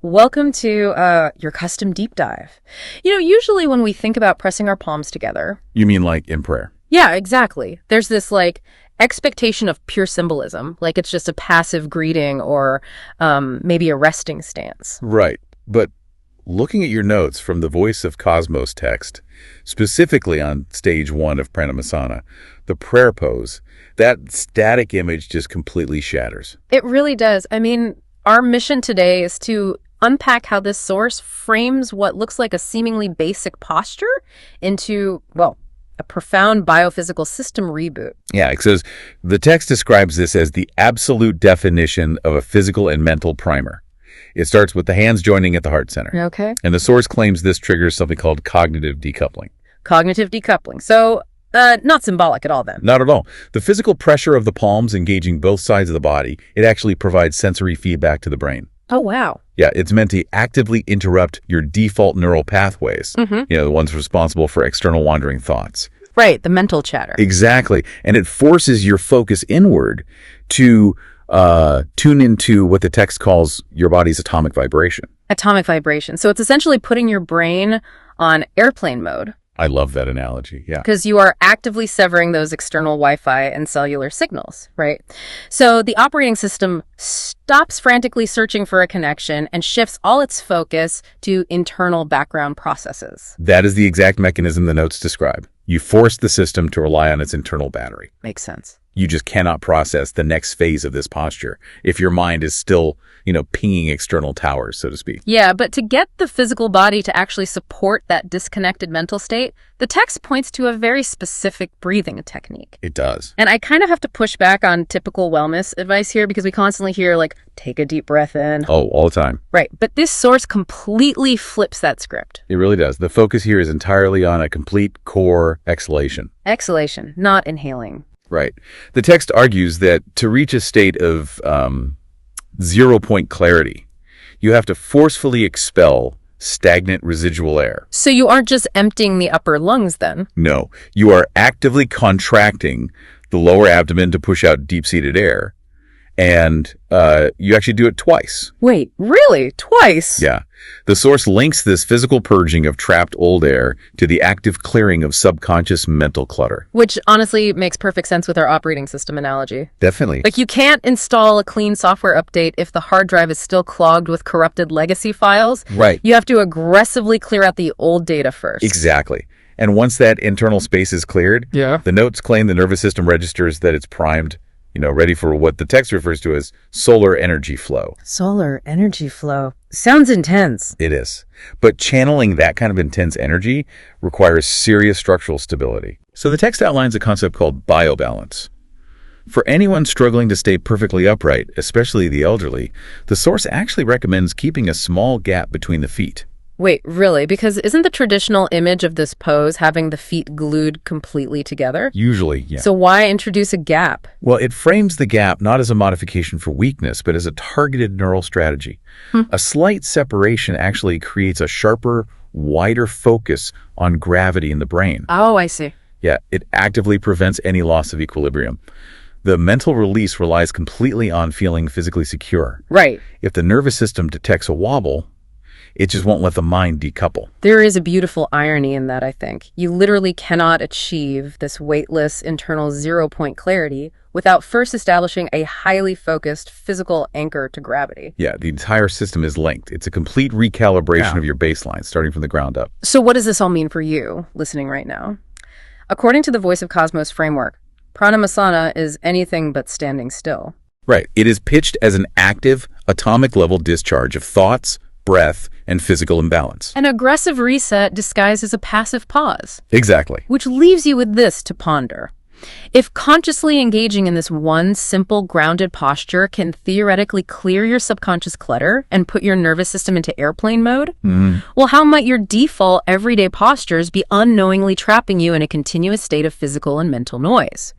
Welcome to your custom deep dive. Usually when we think about pressing our palms together. You mean like in prayer? Yeah, exactly. There's this expectation of pure symbolism, like it's just a passive greeting or maybe a resting stance. Right. But looking at your notes from the Voice of Cosmos text, specifically on stage 1 of Pranamasana, the prayer pose, that static image just completely shatters. It really does. I mean, our mission today is to unpack how this source frames what looks like a seemingly basic posture into, well, a profound biophysical system reboot. Yeah, it says the text describes this as the absolute definition of a physical and mental primer. It starts with the hands joining at the heart center. Okay. And the source claims this triggers something called cognitive decoupling. Cognitive decoupling. So, not symbolic at all then. Not at all. The physical pressure of the palms engaging both sides of the body, it actually provides sensory feedback to the brain. Oh, wow. Yeah, it's meant to actively interrupt your default neural pathways, the ones responsible for external wandering thoughts. Right, the mental chatter. Exactly. And it forces your focus inward to tune into what the text calls your body's atomic vibration. Atomic vibration. So it's essentially putting your brain on airplane mode. I love that analogy, yeah. Because you are actively severing those external Wi-Fi and cellular signals, right? So the operating system stops frantically searching for a connection and shifts all its focus to internal background processes. That is the exact mechanism the notes describe. You force the system to rely on its internal battery. Makes sense. You just cannot process the next phase of this posture if your mind is still, pinging external towers, so to speak. Yeah, but to get the physical body to actually support that disconnected mental state, the text points to a very specific breathing technique. It does. And I kind of have to push back on typical wellness advice here because we constantly hear, take a deep breath in. Oh, all the time. Right. But this source completely flips that script. It really does. The focus here is entirely on a complete core exhalation. Exhalation, not inhaling. Right. The text argues that to reach a state of zero-point clarity, you have to forcefully expel stagnant residual air. So you aren't just emptying the upper lungs then? No, you are actively contracting the lower abdomen to push out deep-seated air, and you actually do it twice. Wait, really? Twice? Yeah. The source links this physical purging of trapped old air to the active clearing of subconscious mental clutter. Which honestly makes perfect sense with our operating system analogy. Definitely. You can't install a clean software update if the hard drive is still clogged with corrupted legacy files. Right. You have to aggressively clear out the old data first. Exactly. And once that internal space is cleared, the notes claim the nervous system registers that it's primed, ready for what the text refers to as solar energy flow. Solar energy flow. Sounds intense. It is. But channeling that kind of intense energy requires serious structural stability. So the text outlines a concept called biobalance. For anyone struggling to stay perfectly upright, especially the elderly, the source actually recommends keeping a small gap between the feet. Wait, really? Because isn't the traditional image of this pose having the feet glued completely together? Usually, yeah. So why introduce a gap? Well, it frames the gap not as a modification for weakness, but as a targeted neural strategy. A slight separation actually creates a sharper, wider focus on gravity in the brain. Oh, I see. Yeah, it actively prevents any loss of equilibrium. The mental release relies completely on feeling physically secure. Right. If the nervous system detects a wobble, it just won't let the mind decouple. There is a beautiful irony in that, I think. You literally cannot achieve this weightless internal zero-point clarity without first establishing a highly focused physical anchor to gravity. Yeah, the entire system is linked. It's a complete recalibration of your baseline, starting from the ground up. So what does this all mean for you, listening right now? According to the Voice of Cosmos framework, Pranamasana is anything but standing still. Right. It is pitched as an active, atomic-level discharge of thoughts, breath, and physical imbalance. An aggressive reset disguised as a passive pause. Exactly. Which leaves you with this to ponder. If consciously engaging in this one simple grounded posture can theoretically clear your subconscious clutter and put your nervous system into airplane mode, well, how might your default everyday postures be unknowingly trapping you in a continuous state of physical and mental noise?